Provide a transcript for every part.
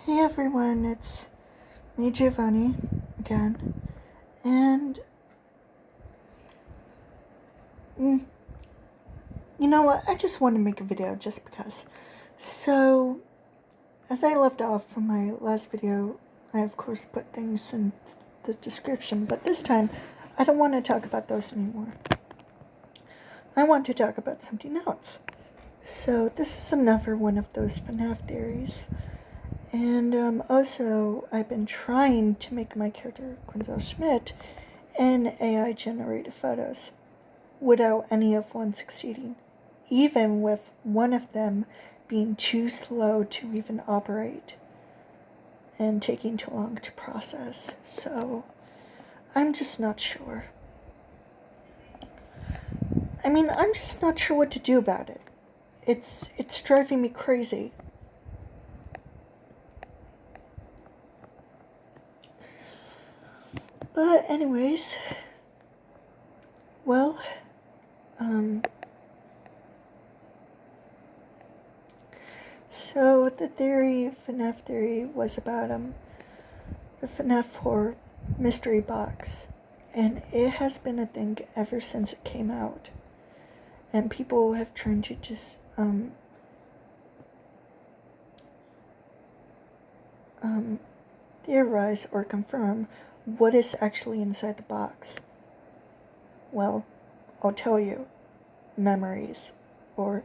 Hey everyone, it's me, Giovanni, again, and mm, you know what, I just want to make a video just because. So, as I left off from my last video, I of course put things in the description, but this time, I don't want to talk about those anymore. I want to talk about something else. So, this is another one of those Fnaf theories. And also, I've been trying to make my character, Quinzel Schmidt, in AI-generated photos, without any of one succeeding, even with one of them being too slow to even operate, and taking too long to process. So, I'm just not sure. I'm just not sure what to do about it. It's driving me crazy. But anyways, well, so the Fnaf theory was about, the Fnaf World mystery box. And it has been a thing ever since it came out. And people have tried to just, theorize or confirm what is actually inside the box. Well, I'll tell you. Memories, or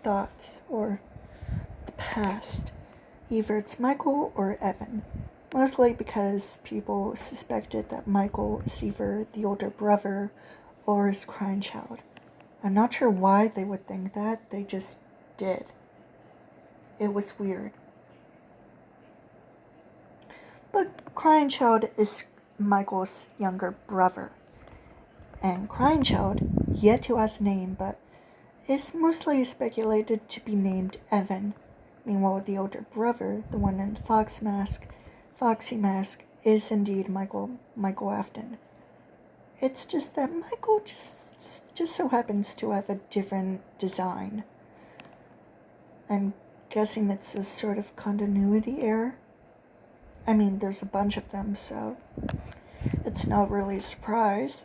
thoughts, or the past. Either it's Michael or Evan. Mostly because people suspected that Michael is either the older brother or his crying child. I'm not sure why they would think that, they just did. It was weird. But crying child is Michael's younger brother. And crying child, yet to ask name, but is mostly speculated to be named Evan. Meanwhile, the older brother, the one in the foxy mask, is indeed Michael Afton. It's just that Michael just so happens to have a different design. I'm guessing it's a sort of continuity error. There's a bunch of them, so it's not really a surprise.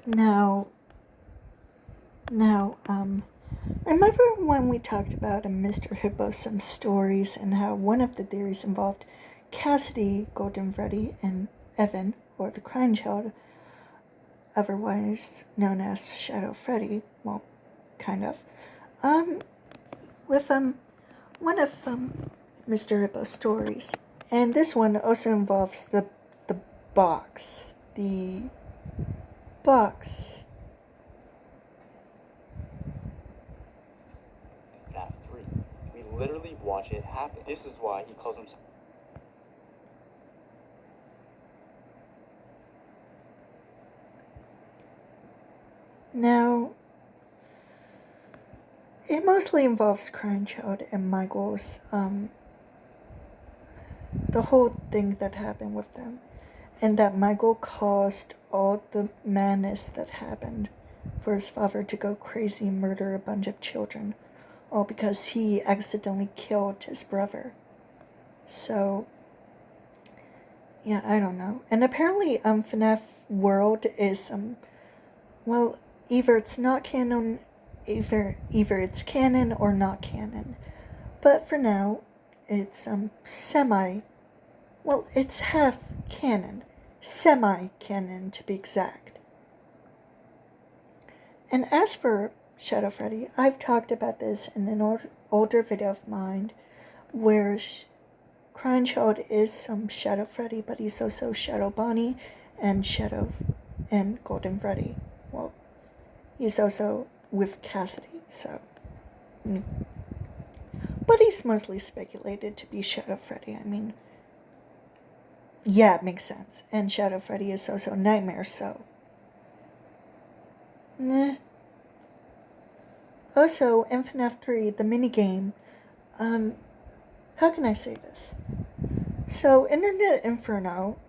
Now, remember when we talked about Mr. Hippo's stories and how one of the theories involved Cassidy, Golden Freddy, and Evan, or the Crying Child, otherwise known as Shadow Freddy, well, kind of, with, one of, Mr. Hippo's stories. And this one also involves the box. The box. Fnaf 3. We literally watch it happen. This is why he calls himself. Now, it mostly involves Crying Child and Michael's, the whole thing that happened with them. And that Michael caused all the madness that happened for his father to go crazy and murder a bunch of children. All because he accidentally killed his brother. So, yeah, I don't know. And apparently, Fnaf World is, well, either it's not canon, either it's canon or not canon. But for now, it's, it's half canon. Semi-Canon, to be exact. And as for Shadow Freddy, I've talked about this in an older video of mine, where Crying Child is Shadow Freddy, but he's also Shadow Bonnie and Golden Freddy. Well, he's also with Cassidy, so. But he's mostly speculated to be Shadow Freddy. Yeah, it makes sense. And Shadow Freddy is also Nightmare, so. Meh. Also, in Fnaf 3, the minigame, how can I say this? So Internet Inferno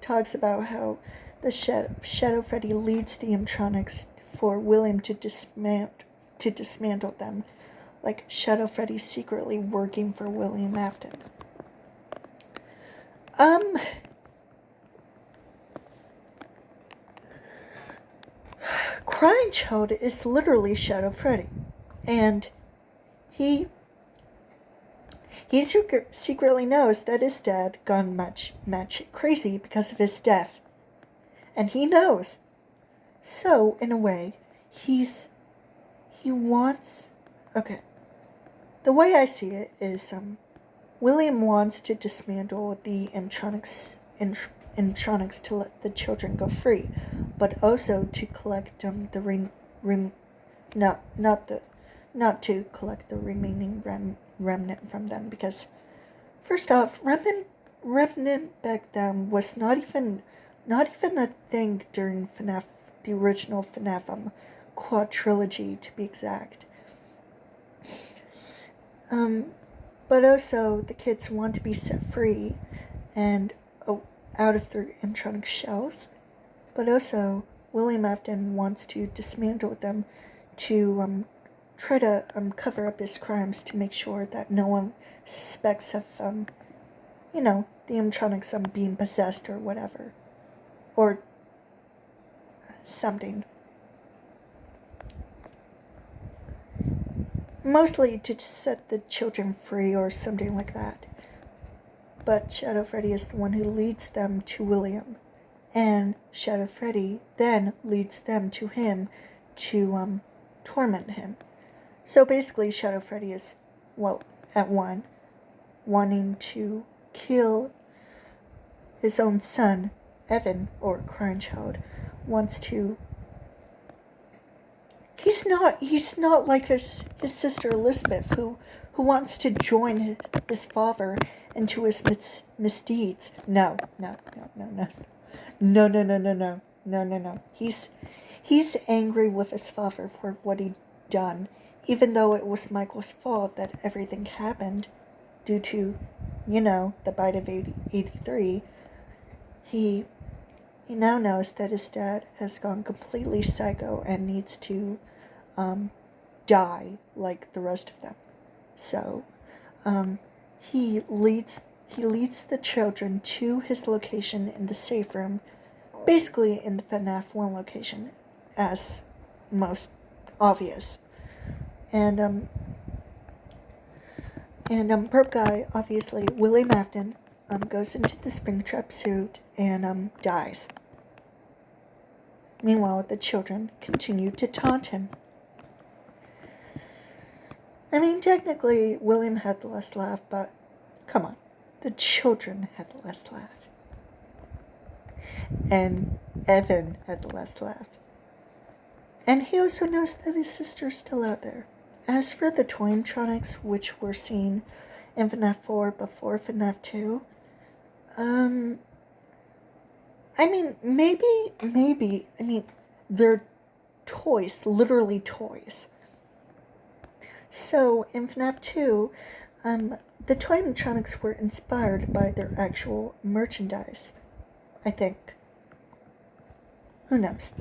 talks about how the Shadow Freddy leads the animatronics for William to dismantle them, like Shadow Freddy secretly working for William Afton. Crying Child is literally Shadow Freddy, and he secretly knows that his dad gone much crazy because of his death, and he knows. So in a way, he wants. Okay, the way I see it is, William wants to dismantle the animatronics to let the children go free, but also to collect not to collect the remaining remnant from them, because first off, remnant back then was not even a thing during FNAF, the original FNAF quadrilogy to be exact. But also the kids want to be set free and out of their animatronic shells. But also William Afton wants to dismantle them to try to cover up his crimes, to make sure that no one suspects of the animatronics being possessed or whatever, or something. Mostly to set the children free or something like that. But Shadow Freddy is the one who leads them to William, and Shadow Freddy then leads them to him to torment him. So basically, Shadow Freddy is, at one, wanting to kill his own son, Evan, or Crying Child, wants to. He's not like his sister Elizabeth, who wants to join his father into his misdeeds. No. He's angry with his father for what he'd done, even though it was Michael's fault that everything happened due to, the bite of 83. He now knows that his dad has gone completely psycho and needs to die like the rest of them. So he leads the children to his location in the safe room, basically in the Fnaf 1 location, as most obvious. And Perp Guy, obviously William Afton, goes into the Springtrap suit and dies. Meanwhile, the children continue to taunt him. I mean, technically, William had the last laugh, but come on, the children had the last laugh. And Evan had the last laugh. And he also knows that his sister is still out there. As for the toy animatronics, which were seen in Fnaf 4 before Fnaf 2, I mean, maybe, they're toys, literally toys. So, in Fnaf 2, the toy animatronics were inspired by their actual merchandise, I think. Who knows?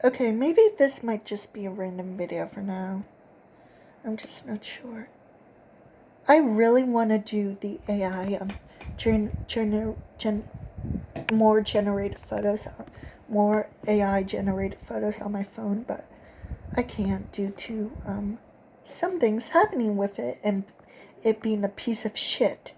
Okay, maybe this might just be a random video for now. I'm just not sure. I really want to do the AI, more AI generated photos on my phone, but I can't due to some things happening with it and it being a piece of shit.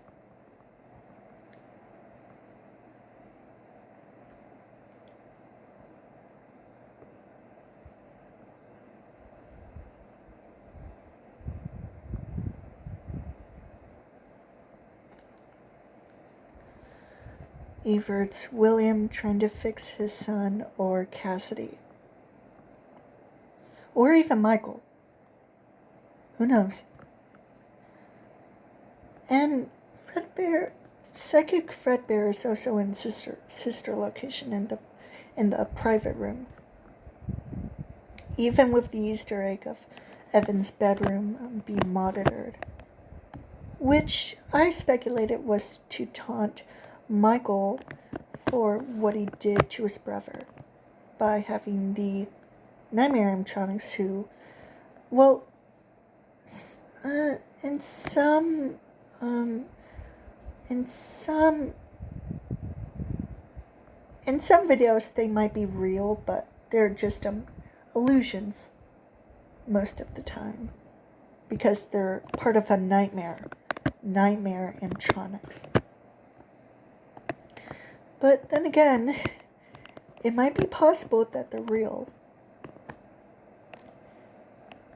Evert's William trying to fix his son, or Cassidy. Or even Michael. Who knows? And Fredbear, Psychic Fredbear is also in sister location in the private room. even with the Easter egg of Evan's bedroom being monitored, which I speculated was to taunt Michael for what he did to his brother by having the nightmare animatronics who, well, in some videos they might be real, but they're just illusions most of the time because they're part of a nightmare animatronics. But then again, it might be possible that they're real.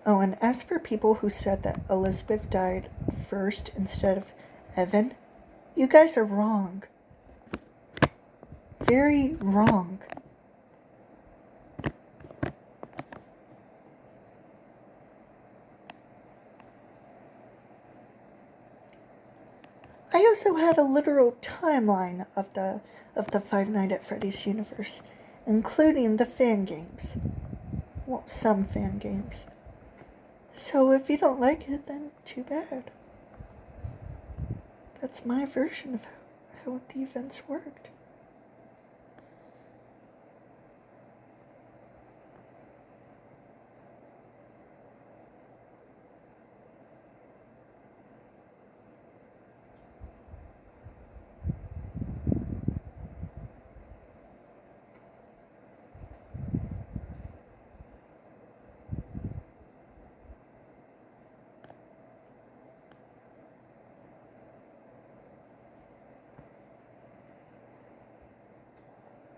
Oh, and as for people who said that Elizabeth died first instead of Evan, you guys are wrong. Very wrong. I also had a literal timeline of the Five Nights at Freddy's universe, including the fan games. Well, some fan games. So if you don't like it, then too bad. That's my version of how the events worked.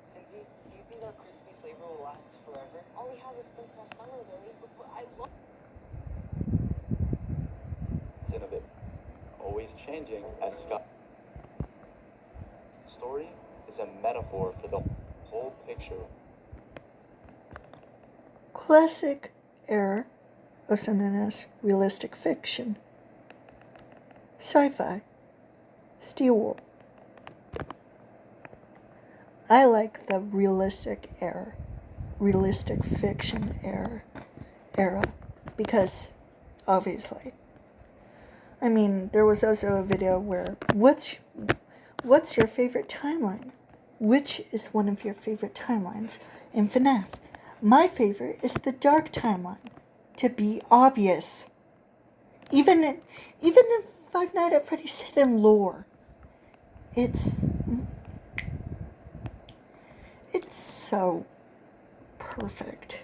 Cindy, do you think our crispy flavor will last forever? All we have is still more summer, Billy. But I love It's innovative, always changing as Scott. Story is a metaphor for the whole picture. Classic era, also known as realistic fiction. Sci-fi. Steel Wool. I like the realistic fiction era, because, obviously. I mean, there was also a video where, what's your favorite timeline? Which is one of your favorite timelines in FNAF? My favorite is the dark timeline, to be obvious. Even in Five Nights at Freddy's hidden lore, it's so perfect.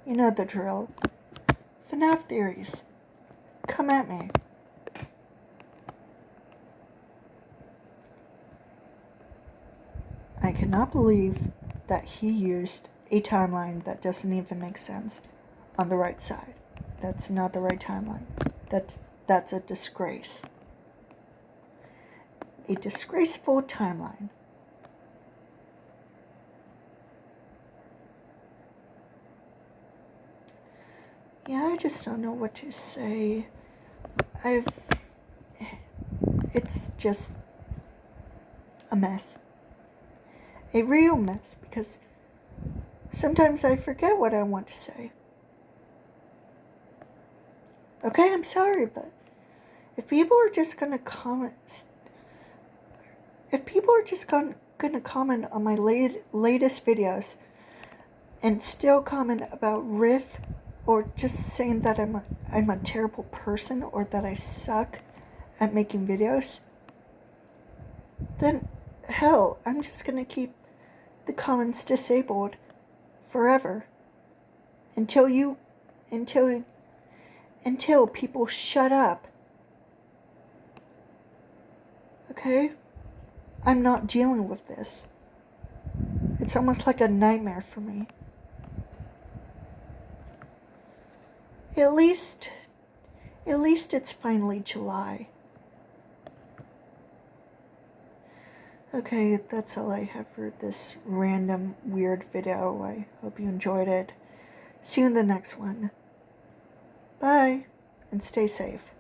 You know the drill. FNAF theories. Come at me. I cannot believe that he used a timeline that doesn't even make sense on the right side. That's not the right timeline. That's a disgrace. A disgraceful timeline. Yeah, I just don't know what to say. It's just a mess. A real mess, because sometimes I forget what I want to say. Okay, I'm sorry, but if people are just gonna comment, gonna comment on my latest videos and still comment about Riff, or just saying that I'm a terrible person, or that I suck at making videos, then hell, I'm just gonna keep the comments disabled forever until people shut up. Okay? I'm not dealing with this. It's almost like a nightmare for me. At least it's finally July. Okay, that's all I have for this random weird video. I hope you enjoyed it. See you in the next one. Bye, and stay safe.